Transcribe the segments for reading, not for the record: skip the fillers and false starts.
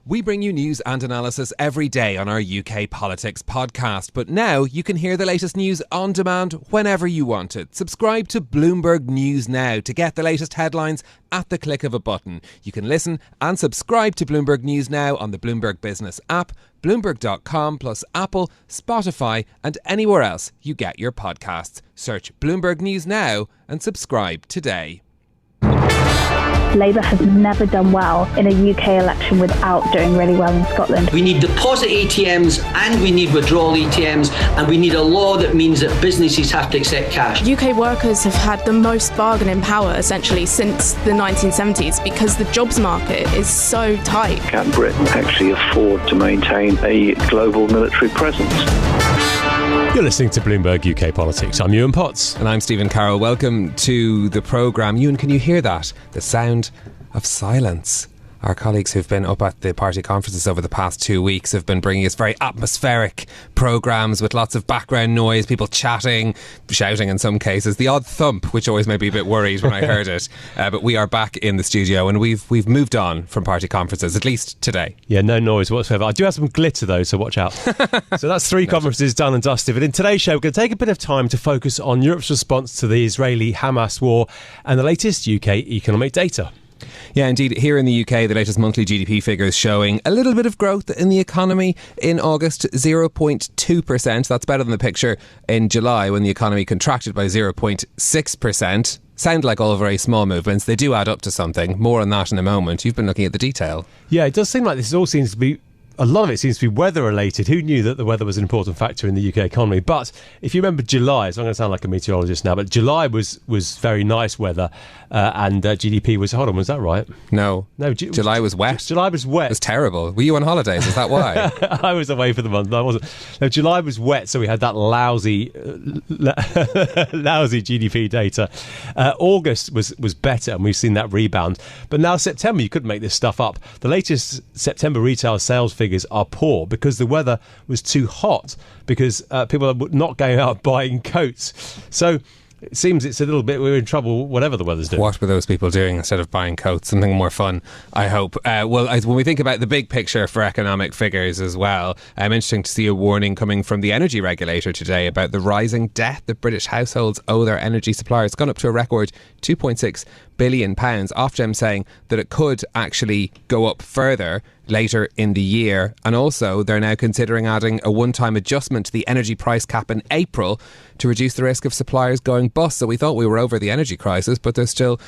We bring you news and analysis every day on our UK Politics podcast, but now you can hear the latest news on demand whenever you want it. Subscribe to Bloomberg News now to get the latest headlines at the click of a button. You can listen and subscribe to Bloomberg News now on the Bloomberg Business app, Bloomberg.com plus Apple, Spotify and anywhere else you get your podcasts. Search Bloomberg News now and subscribe today. Labour has never done well in a UK election without doing really well in Scotland. We need deposit ATMs and we need withdrawal ATMs, and we need a law that means that businesses have to accept cash. UK workers have had the most bargaining power essentially since the 1970s because the jobs market is so tight. Can Britain actually afford to maintain a global military presence? You're listening to Bloomberg UK Politics. I'm Yuan Potts. And I'm Stephen Carroll. Welcome to the programme. Yuan, can you hear that? The sound of silence. Our colleagues who've been up at the party conferences over the past 2 weeks have been bringing us very atmospheric programmes with lots of background noise, people chatting, shouting in some cases, the odd thump, which always made me a bit worried when I heard it. But we are back in the studio and we've moved on from party conferences, at least today. Yeah, no noise whatsoever. I do have some glitter though, so watch out. So that's 3 conferences done and dusted. But in today's show, we're going to take a bit of time to focus on Europe's response to the Israeli-Hamas war and the latest UK economic data. Yeah, indeed. Here in the UK, the latest monthly GDP figures showing a little bit of growth in the economy in August, 0.2%. That's better than the picture in July when the economy contracted by 0.6%. Sound like all very small movements. They do add up to something. More on that in a moment. You've been looking at the detail. Yeah, it does seem like this all seems to be... A lot of it seems to be weather related. Who knew that the weather was an important factor in the UK economy? But if you remember July, so I'm going to sound like a meteorologist now, but July was very nice weather and GDP was, hold on, was that right? No, July was wet. July was wet. It was terrible. Were you on holidays? Is that why? I was away for the month. No, I wasn't. No, July was wet, so we had that lousy GDP data. August was better, and we've seen that rebound. But now September, you couldn't make this stuff up. The latest September retail sales figures are poor because the weather was too hot, because people are not going out buying coats. So it seems it's a little bit, we're in trouble whatever the weather's doing. What were those people doing instead of buying coats? Something more fun, I hope. When we think about the big picture for economic figures as well, interesting to see a warning coming from the energy regulator today about the rising debt that British households owe their energy suppliers. It's gone up to a record £2.6 billion. Ofgem saying that it could actually go up further later in the year, and also they're now considering adding a one-time adjustment to the energy price cap in April to reduce the risk of suppliers going bust. So we thought we were over the energy crisis, but there's still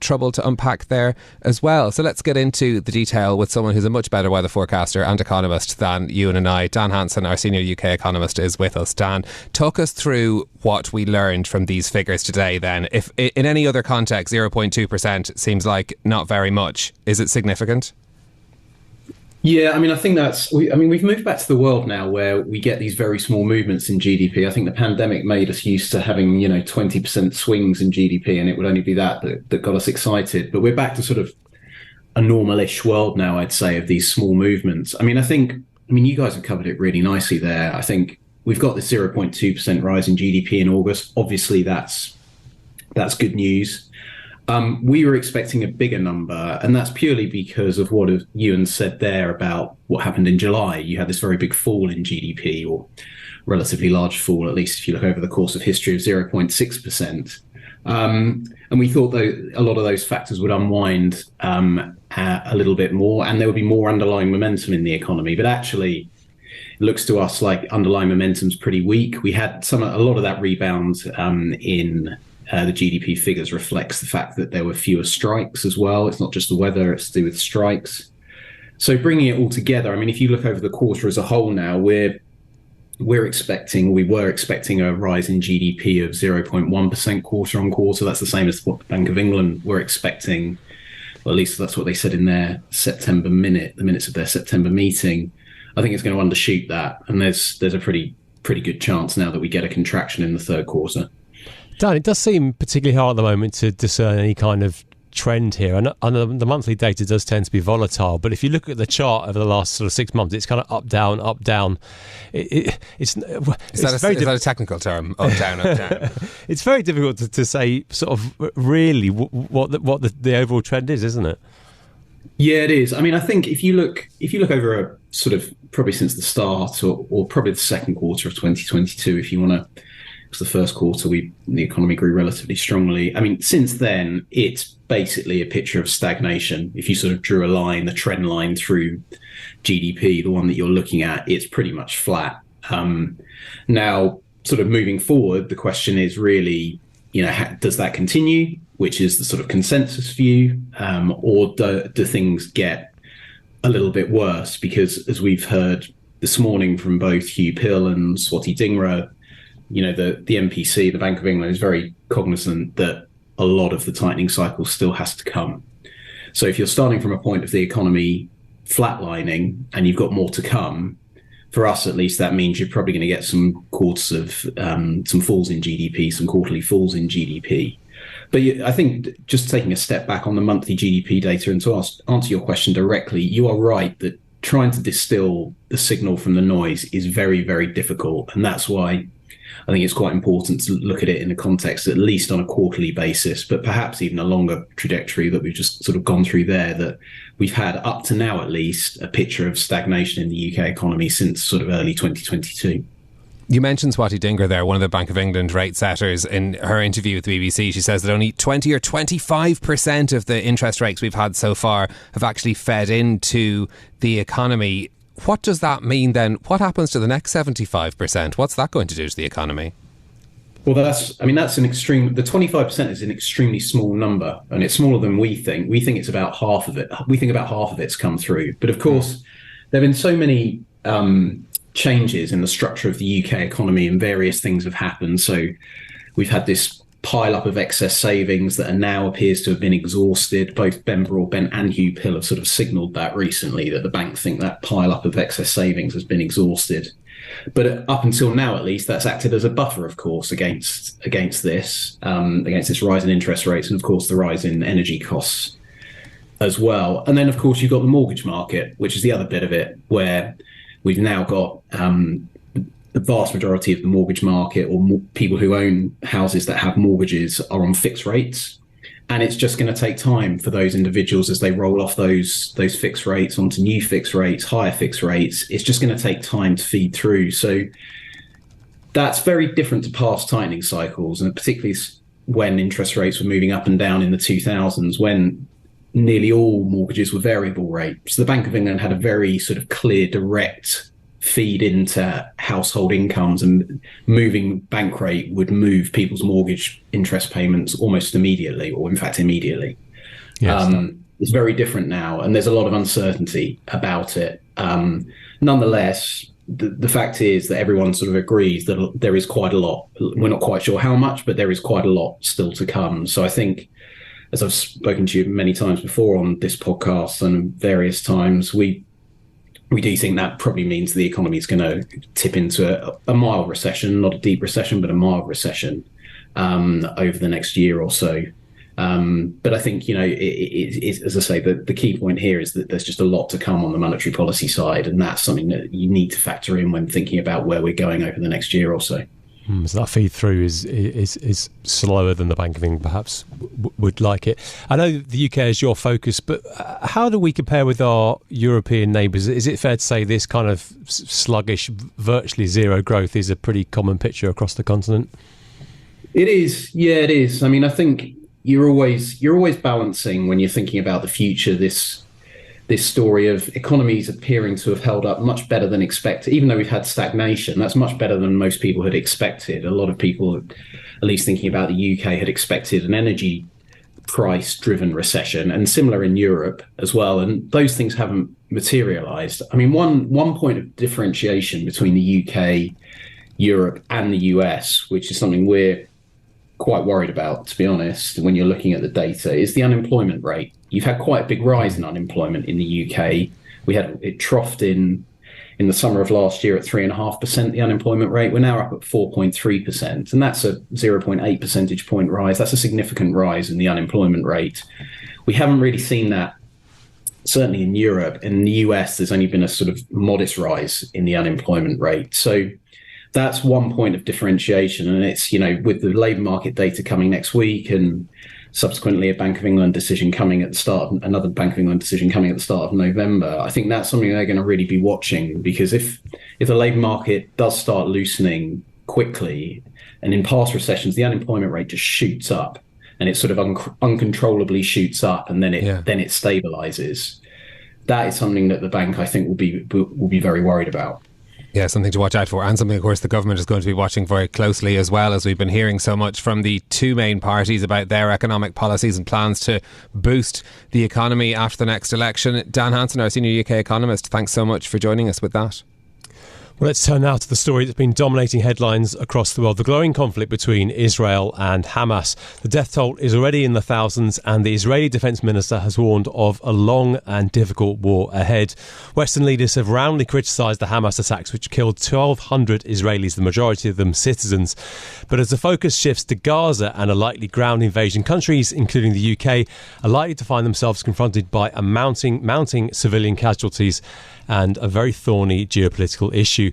trouble to unpack there as well. So let's get into the detail with someone who's a much better weather forecaster and economist than Yuan and I. Dan Hanson, our senior UK economist, is with us. Dan, talk us through what we learned from these figures today then. If in any other context 0.2% seems like not very much, is it significant? Yeah, I mean, I think we've moved back to the world now where we get these very small movements in GDP. I think the pandemic made us used to having, 20% swings in GDP, and it would only be that got us excited. But we're back to sort of a normal-ish world now, I'd say, of these small movements. I mean, you guys have covered it really nicely there. I think we've got this 0.2% rise in GDP in August. Obviously, that's good news. We were expecting a bigger number, and that's purely because of what Yuan said there about what happened in July. You had this very big fall in GDP, or relatively large fall, at least if you look over the course of history, of 0.6%. And we thought that a lot of those factors would unwind a little bit more, and there would be more underlying momentum in the economy. But actually, it looks to us like underlying momentum's pretty weak. We had a lot of that rebound in the GDP figures reflects the fact that there were fewer strikes as well. It's not just the weather, it's to do with strikes. So bringing it all together, I mean, if you look over the quarter as a whole now, we were expecting a rise in GDP of 0.1% quarter on quarter. That's the same as what the Bank of England were expecting. Well, at least that's what they said in their September the minutes of their September meeting. I think it's going to undershoot that. And there's a pretty good chance now that we get a contraction in the third quarter. Dan, it does seem particularly hard at the moment to discern any kind of trend here, and the monthly data does tend to be volatile, but if you look at the chart over the last sort of 6 months, it's kind of up down. Is that a technical term? Up down, up down. It's very difficult to say sort of really what the overall trend is, isn't it? Yeah, it is. I mean, I think if you look over a sort of probably since the start or probably the second quarter of 2022, if you want to, because the first quarter the economy grew relatively strongly. I mean, since then it's basically a picture of stagnation. If you sort of drew a line, the trend line through GDP, the one that you're looking at, it's pretty much flat. Now, sort of moving forward, the question is really, does that continue, which is the sort of consensus view, or do things get a little bit worse? Because as we've heard this morning from both Hugh Pill and Swati Dhingra, the MPC, the Bank of England, is very cognizant that a lot of the tightening cycle still has to come. So if you're starting from a point of the economy flatlining and you've got more to come, for us at least, that means you're probably going to get some quarters of some falls in GDP, some quarterly falls in GDP. But I think just taking a step back on the monthly GDP data and to answer your question directly, you are right that trying to distill the signal from the noise is very, very difficult. And that's why I think it's quite important to look at it in the context, at least on a quarterly basis, but perhaps even a longer trajectory that we've just sort of gone through there, that we've had up to now, at least, a picture of stagnation in the UK economy since sort of early 2022. You mentioned Swati Dhingra there, one of the Bank of England rate setters. In her interview with the BBC, she says that only 20 or 25% of the interest rates we've had so far have actually fed into the economy. What does that mean then? What happens to the next 75%? What's that going to do to the economy? Well, that's an extreme. The 25% is an extremely small number, and it's smaller than we think. We think it's about half of it. We think about half of it's come through. But of course, there have been so many changes in the structure of the UK economy, and various things have happened. So we've had this pile up of excess savings that are now appears to have been exhausted. Both Ben Broadbent and Hugh Pill have sort of signalled that recently, that the bank think that pile up of excess savings has been exhausted. But up until now, at least, that's acted as a buffer, of course, against this rise in interest rates, and of course the rise in energy costs as well. And then, of course, you've got the mortgage market, which is the other bit of it, where we've now got the vast majority of the mortgage market, or people who own houses that have mortgages, are on fixed rates. And it's just going to take time for those individuals, as they roll off those fixed rates onto new fixed rates, higher fixed rates. It's just going to take time to feed through. So that's very different to past tightening cycles, and particularly when interest rates were moving up and down in the 2000s, when nearly all mortgages were variable rate. So the Bank of England had a very sort of clear, direct feed into household incomes, and moving bank rate would move people's mortgage interest payments almost immediately, or in fact immediately. Yes. It's very different now, and there's a lot of uncertainty about it. Nonetheless, the fact is that everyone sort of agrees that there is quite a lot. We're not quite sure how much, but there is quite a lot still to come. So I think, as I've spoken to you many times before on this podcast and various times, we do think that probably means the economy is going to tip into a mild recession, not a deep recession, but a mild recession over the next year or so. But I think, as I say, the key point here is that there's just a lot to come on the monetary policy side, and that's something that you need to factor in when thinking about where we're going over the next year or so. So that feed through is slower than the Bank of England perhaps would like it. I know the UK is your focus, but how do we compare with our European neighbours? Is it fair to say this kind of sluggish, virtually zero growth is a pretty common picture across the continent? It is. Yeah, it is. I mean, I think you're always balancing, when you're thinking about the future, this story of economies appearing to have held up much better than expected. Even though we've had stagnation, that's much better than most people had expected. A lot of people, at least thinking about the UK, had expected an energy price-driven recession, and similar in Europe as well. And those things haven't materialised. I mean, one point of differentiation between the UK, Europe, and the US, which is something we're quite worried about, to be honest, when you're looking at the data, is the unemployment rate. You've had quite a big rise in unemployment in the UK. It troughed in the summer of last year at 3.5%, the unemployment rate. We're now up at 4.3%, and that's a 0.8 percentage point rise. That's a significant rise in the unemployment rate. We haven't really seen that, certainly in Europe. In the US, there's only been a sort of modest rise in the unemployment rate. So that's one point of differentiation. And it's, with the labour market data coming next week, and subsequently another Bank of England decision coming at the start of November. I think that's something they're going to really be watching, because if the labour market does start loosening quickly, and in past recessions the unemployment rate just shoots up, and it sort of uncontrollably shoots up, and then it stabilises. That is something that the bank, I think, will be very worried about. Yeah, something to watch out for, and something, of course, the government is going to be watching very closely as well, as we've been hearing so much from the two main parties about their economic policies and plans to boost the economy after the next election. Dan Hanson, our senior UK economist, thanks so much for joining us with that. Well, let's turn now to the story that's been dominating headlines across the world, the growing conflict between Israel and Hamas. The death toll is already in the thousands, and the Israeli Defence Minister has warned of a long and difficult war ahead. Western leaders have roundly criticised the Hamas attacks, which killed 1,200 Israelis, the majority of them citizens. But as the focus shifts to Gaza and a likely ground invasion, countries, including the UK, are likely to find themselves confronted by a mounting civilian casualties and a very thorny geopolitical issue.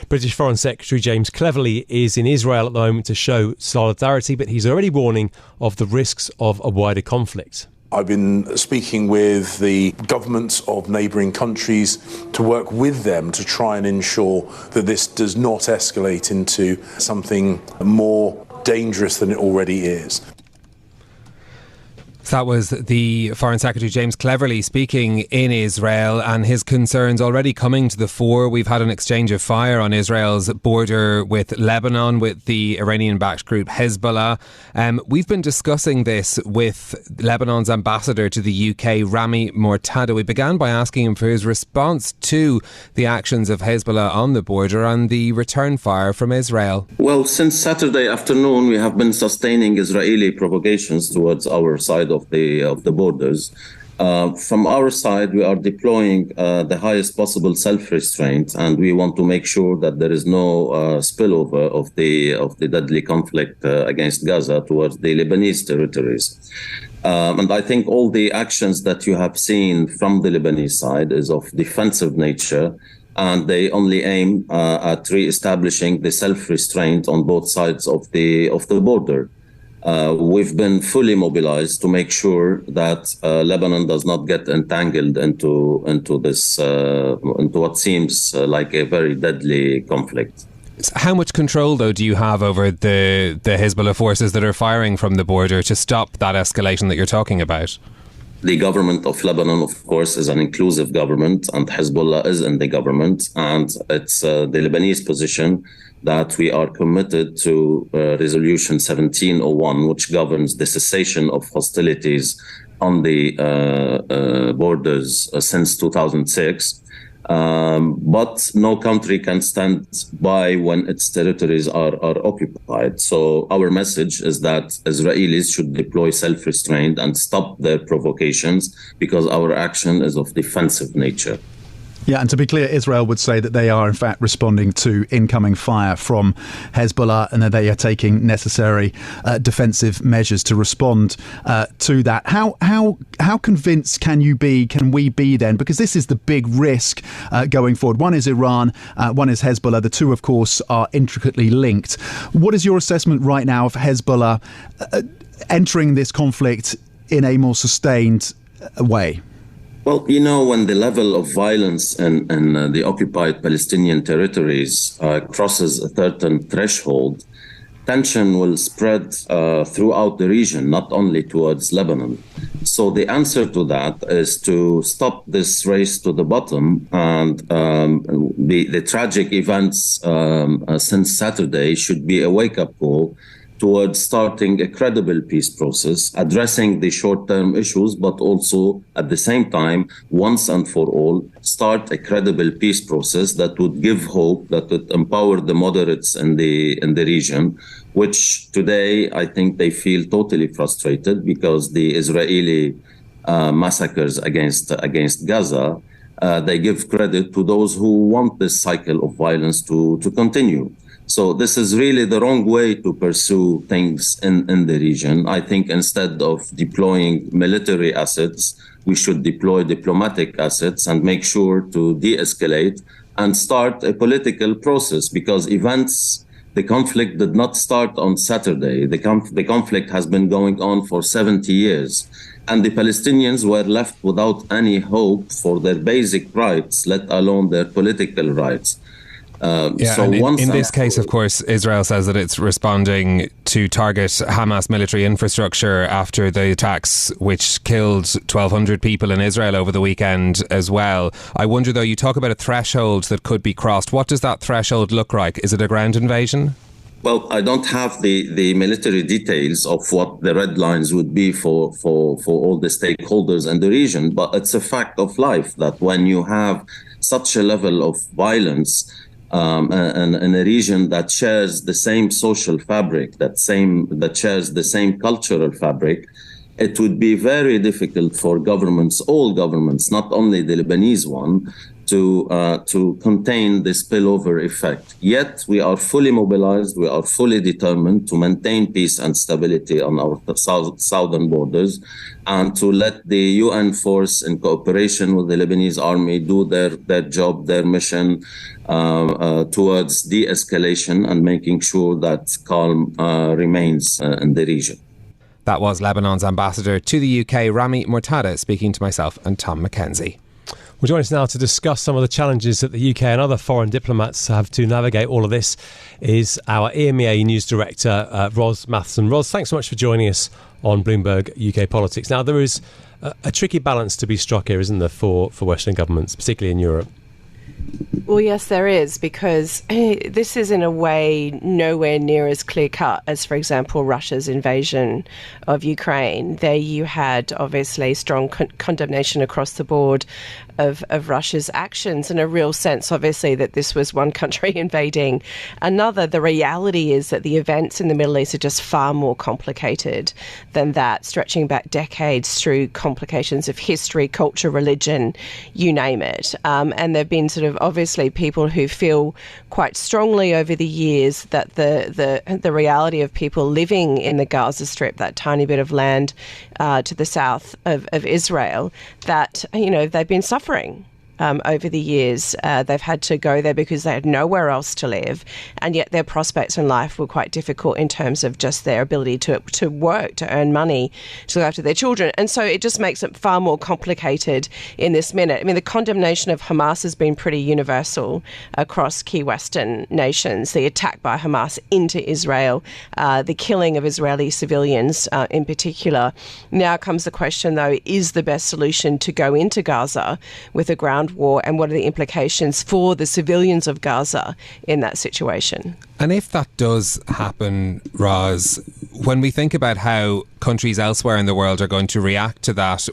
British Foreign Secretary James Cleverly is in Israel at the moment to show solidarity, but he's already warning of the risks of a wider conflict. I've been speaking with the governments of neighbouring countries to work with them to try and ensure that this does not escalate into something more dangerous than it already is. That was the Foreign Secretary James Cleverly speaking in Israel, and his concerns already coming to the fore. We've had an exchange of fire on Israel's border with Lebanon, with the Iranian-backed group Hezbollah. We've been discussing this with Lebanon's ambassador to the UK, Rami Mortada. We began by asking him for his response to the actions of Hezbollah on the border and the return fire from Israel. Well, since Saturday afternoon, we have been sustaining Israeli provocations towards our side of the borders. From our side, we are deploying the highest possible self-restraint, and we want to make sure that there is no spillover of the deadly conflict against Gaza towards the Lebanese territories. And I think all the actions that you have seen from the Lebanese side is of defensive nature, and they only aim at re-establishing the self-restraint on both sides of the border. We've been fully mobilized to make sure that Lebanon does not get entangled into what seems like a very deadly conflict. How much control, though, do you have over the Hezbollah forces that are firing from the border to stop that escalation that you're talking about? The government of Lebanon, of course, is an inclusive government, and Hezbollah is in the government, and it's the Lebanese position that we are committed to Resolution 1701, which governs the cessation of hostilities on the borders since 2006. But no country can stand by when its territories are occupied. So our message is that Israelis should deploy self-restraint and stop their provocations, because our action is of defensive nature. Yeah, and to be clear, Israel would say that they are in fact responding to incoming fire from Hezbollah, and that they are taking necessary defensive measures to respond to that. How convinced can we be then? Because this is the big risk going forward. One is Iran, one is Hezbollah. The two, of course, are intricately linked. What is your assessment right now of Hezbollah entering this conflict in a more sustained way? Well, you know, when the level of violence in the occupied Palestinian territories crosses a certain threshold, tension will spread throughout the region, not only towards Lebanon. So the answer to that is to stop this race to the bottom, and the tragic events since Saturday should be a wake-up call towards starting a credible peace process, addressing the short-term issues, but also at the same time, once and for all, start a credible peace process that would give hope, that would empower the moderates in the region, which today I think they feel totally frustrated because the Israeli massacres against Gaza, they give credit to those who want this cycle of violence to continue. So this is really the wrong way to pursue things in the region. I think instead of deploying military assets, we should deploy diplomatic assets and make sure to de-escalate and start a political process, because events The conflict did not start on Saturday. The conflict has been going on for 70 years. And the Palestinians were left without any hope for their basic rights, let alone their political rights. In this case, of course, Israel says that it's responding to target Hamas military infrastructure after the attacks which killed 1,200 people in Israel over the weekend as well. I wonder, though, you talk about a threshold that could be crossed. What does that threshold look like? Is it a ground invasion? Well, I don't have the military details of what the red lines would be for all the stakeholders in the region, but it's a fact of life that when you have such a level of violence and in a region that shares the same social fabric, that shares the same cultural fabric, it would be very difficult for governments, all governments, not only the Lebanese one, to contain the spillover effect. Yet we are fully mobilized, we are fully determined to maintain peace and stability on our southern borders and to let the UN force in cooperation with the Lebanese army do their job, their mission towards de-escalation and making sure that calm remains in the region. That was Lebanon's ambassador to the UK, Rami Mortada, speaking to myself and Tom Mackenzie. Well, join us now to discuss some of the challenges that the UK and other foreign diplomats have to navigate all of this is our EMEA News Director, Mathieson. Ros, thanks so much for joining us on Bloomberg UK Politics. Now, there is a tricky balance to be struck here, isn't there, for Western governments, particularly in Europe? Well, yes, there is, because this is in a way nowhere near as clear-cut as, for example, Russia's invasion of Ukraine. There you had, obviously, strong condemnation across the board of Russia's actions and a real sense, obviously, that this was one country invading another. The reality is that the events in the Middle East are just far more complicated than that, stretching back decades through complications of history, culture, religion, you name it. And there have been sort of obviously people who feel quite strongly over the years that the reality of people living in the Gaza Strip, that tiny bit of land to the south of Israel, that, you know, they've been suffering over the years. They've had to go there because they had nowhere else to live, and yet their prospects in life were quite difficult in terms of just their ability to work, to earn money, to look after their children. And so it just makes it far more complicated in this minute. I mean, the condemnation of Hamas has been pretty universal across key Western nations. The attack by Hamas into Israel, the killing of Israeli civilians in particular. Now comes the question, though, is the best solution to go into Gaza with a ground war, and what are the implications for the civilians of Gaza in that situation? And if that does happen, Roz, when we think about how countries elsewhere in the world are going to react to that,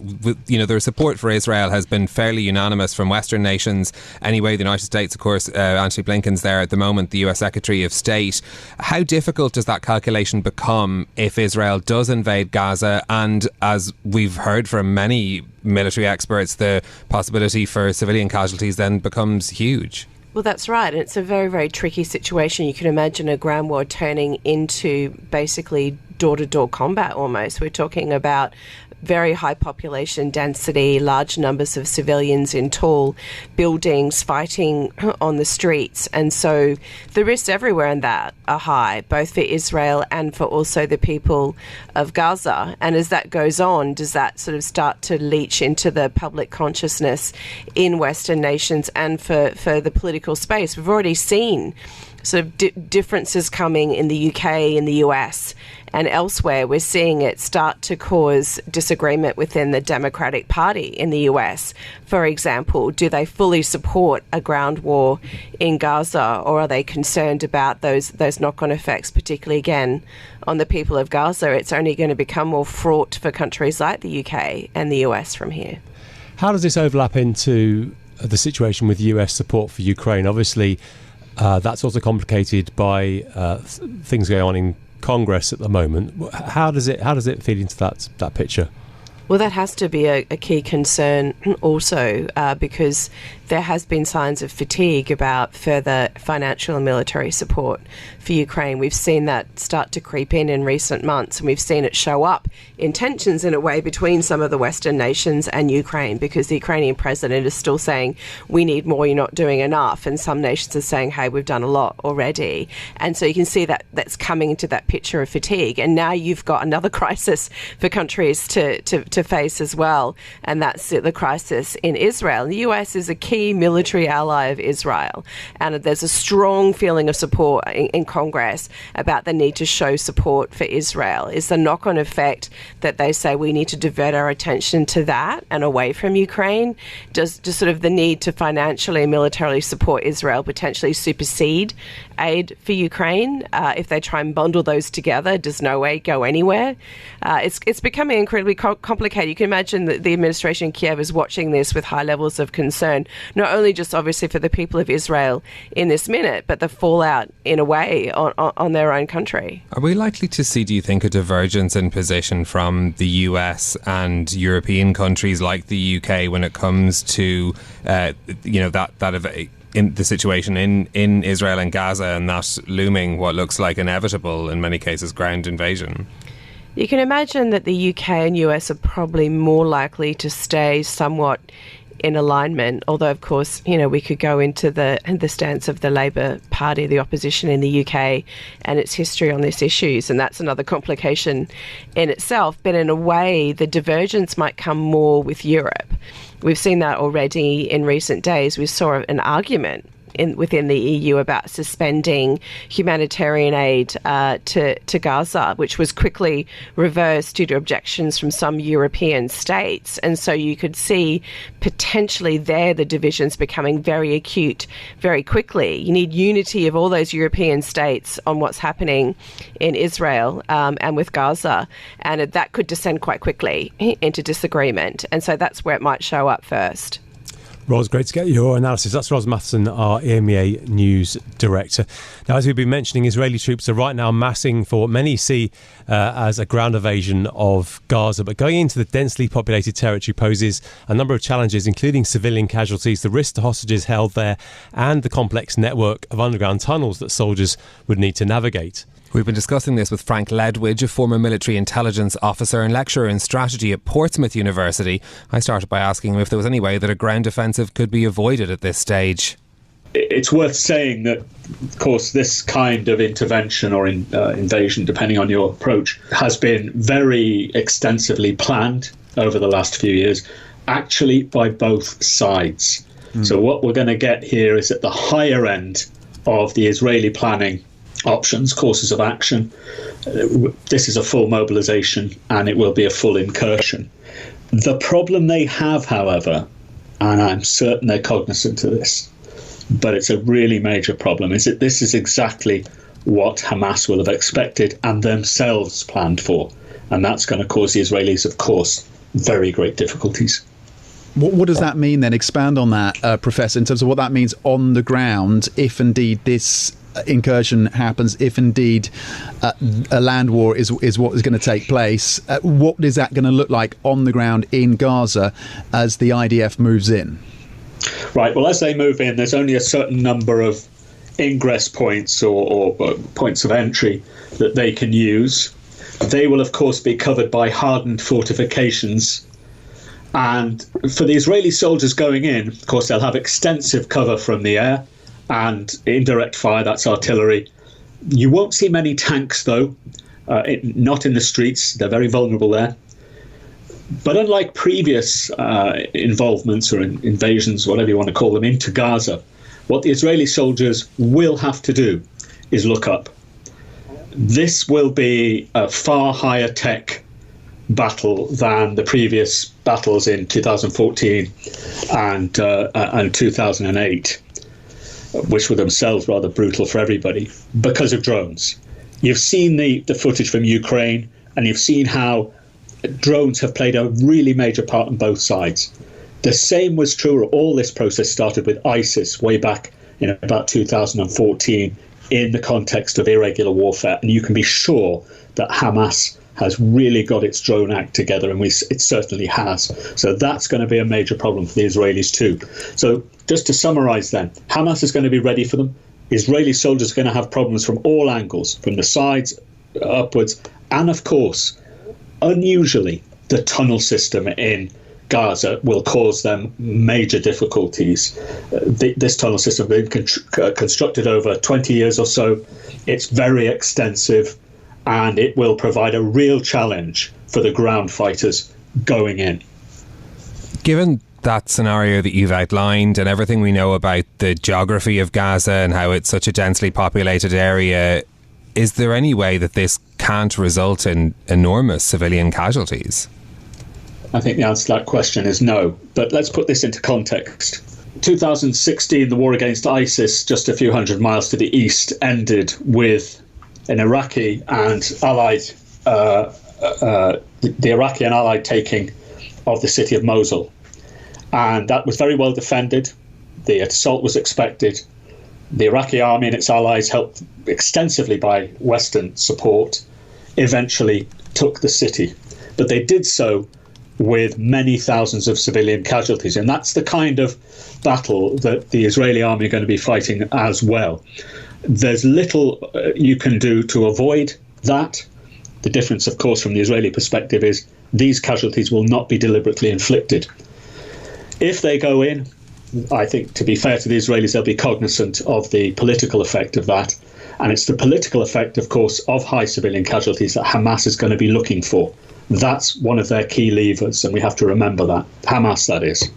you know, their support for Israel has been fairly unanimous from Western nations. Anyway, the United States, of course, Antony Blinken's there at the moment, the US Secretary of State. How difficult does that calculation become if Israel does invade Gaza? And as we've heard from many military experts, the possibility for civilian casualties then becomes huge. Well, that's right. And it's a very, very tricky situation. You can imagine a ground war turning into basically door-to-door combat almost. We're talking about very high population density, large numbers of civilians in tall buildings fighting on the streets. And so the risks everywhere in that are high, both for Israel and for also the people of Gaza. And as that goes on, does that sort of start to leach into the public consciousness in Western nations and for the political space? We've already seen sort of differences coming in the UK, in the US, and elsewhere. We're seeing it start to cause disagreement within the Democratic Party in the US. For example, do they fully support a ground war in Gaza, or are they concerned about those knock-on effects, particularly, again, on the people of Gaza? It's only going to become more fraught for countries like the UK and the US from here. How does this overlap into the situation with US support for Ukraine? Obviously, that's also complicated by things going on in Congress at the moment. How does it feed into that picture? Well, that has to be a key concern also, because there has been signs of fatigue about further financial and military support for Ukraine. We've seen that start to creep in recent months, and we've seen it show up in tensions in a way between some of the Western nations and Ukraine, because the Ukrainian president is still saying, we need more, you're not doing enough, and some nations are saying, hey, we've done a lot already. And so you can see that that's coming into that picture of fatigue. And now you've got another crisis for countries to face as well, and that's the crisis in Israel. The US is a key military ally of Israel, and there's a strong feeling of support in Congress about the need to show support for Israel. Is the knock-on effect that they say we need to divert our attention to that and away from Ukraine? Does sort of the need to financially and militarily support Israel potentially supersede aid for Ukraine? If they try and bundle those together, does no aid go anywhere? It's becoming incredibly complicated. You can imagine that the administration in Kiev is watching this with high levels of concern, not only just obviously for the people of Israel in this minute, but the fallout in a way on their own country. Are we likely to see, do you think, a divergence in position from the US and European countries like the UK when it comes to in the situation in Israel and Gaza, and that looming what looks like inevitable in many cases ground invasion? You can imagine that the UK and US are probably more likely to stay somewhat in alignment, although of course, we could go into the stance of the Labour Party, the opposition in the UK, and its history on these issues, and that's another complication in itself. But in a way, the divergence might come more with Europe. We've seen that already in recent days. We saw an argument within the EU about suspending humanitarian aid to Gaza, which was quickly reversed due to objections from some European states. And so you could see potentially there the divisions becoming very acute very quickly. You need unity of all those European states on what's happening in Israel and with Gaza, and that could descend quite quickly into disagreement. And so that's where it might show up first. Ros, great to get your analysis. That's Ros Mathieson, our EMEA News Director. Now, as we've been mentioning, Israeli troops are right now massing for what many see as a ground invasion of Gaza. But going into the densely populated territory poses a number of challenges, including civilian casualties, the risk to hostages held there, and the complex network of underground tunnels that soldiers would need to navigate. We've been discussing this with Frank Ledwidge, a former military intelligence officer and lecturer in strategy at Portsmouth University. I started by asking him if there was any way that a ground offensive could be avoided at this stage. It's worth saying that, of course, this kind of intervention or invasion, depending on your approach, has been very extensively planned over the last few years, actually by both sides. So what we're going to get here is at the higher end of the Israeli planning options, courses of action. This is a full mobilization and it will be a full incursion. The problem they have, however, and I'm certain they're cognizant of this, but it's a really major problem, is that this is exactly what Hamas will have expected and themselves planned for. And that's going to cause the Israelis, of course, very great difficulties. What does that mean then? Expand on that, Professor, in terms of what that means on the ground, if indeed this incursion happens, if indeed a land war is what is going to take place. What is that going to look like on the ground in Gaza as the IDF moves in? Right, well, as they move in, there's only a certain number of ingress points or points of entry that they can use. They will, of course, be covered by hardened fortifications. And for the Israeli soldiers going in, of course, they'll have extensive cover from the air and indirect fire, that's artillery. You won't see many tanks, though, not in the streets. They're very vulnerable there. But unlike previous involvements or invasions, whatever you want to call them, into Gaza, what the Israeli soldiers will have to do is look up. This will be a far higher tech battle than the previous battles in 2014 and 2008. Which were themselves rather brutal for everybody, because of drones. You've seen the footage from Ukraine, and you've seen how drones have played a really major part on both sides. The same was true, or all this process started with ISIS way back in about 2014 in the context of irregular warfare. And you can be sure that Hamas has really got its drone act together, and it certainly has. So that's going to be a major problem for the Israelis too. So just to summarize then, Hamas is going to be ready for them. Israeli soldiers are going to have problems from all angles, from the sides upwards, and of course, unusually, the tunnel system in Gaza will cause them major difficulties. This tunnel system has been constructed over 20 years or so. It's very extensive, and it will provide a real challenge for the ground fighters going in. Given that scenario that you've outlined and everything we know about the geography of Gaza and how it's such a densely populated area, is there any way that this can't result in enormous civilian casualties? I think the answer to that question is no. But let's put this into context. 2016, the war against ISIS, just a few hundred miles to the east, ended with an Iraqi and Allied, the Iraqi and Allied taking of the city of Mosul. And that was very well defended. The assault was expected. The Iraqi army and its allies, helped extensively by Western support, eventually took the city. But they did so with many thousands of civilian casualties. And that's the kind of battle that the Israeli army are going to be fighting as well. There's little you can do to avoid that. The difference, of course, from the Israeli perspective is these casualties will not be deliberately inflicted. If they go in, I think, to be fair to the Israelis, they'll be cognizant of the political effect of that. And it's the political effect, of course, of high civilian casualties that Hamas is going to be looking for. That's one of their key levers, and we have to remember that. Hamas, that is.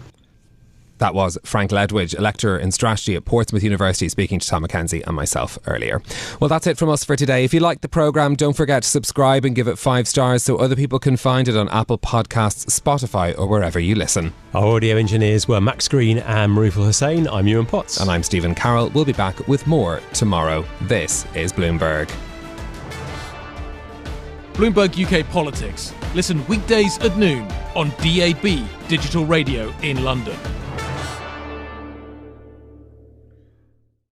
That was Frank Ledwidge, a lecturer in strategy at Portsmouth University, speaking to Tom Mackenzie and myself earlier. Well, that's it from us for today. If you like the programme, don't forget to subscribe and give it 5 stars so other people can find it on Apple Podcasts, Spotify or wherever you listen. Our audio engineers were Max Green and Marufal Hussain. I'm Yuan Potts. And I'm Stephen Carroll. We'll be back with more tomorrow. This is Bloomberg. Bloomberg UK Politics. Listen weekdays at noon on DAB Digital Radio in London.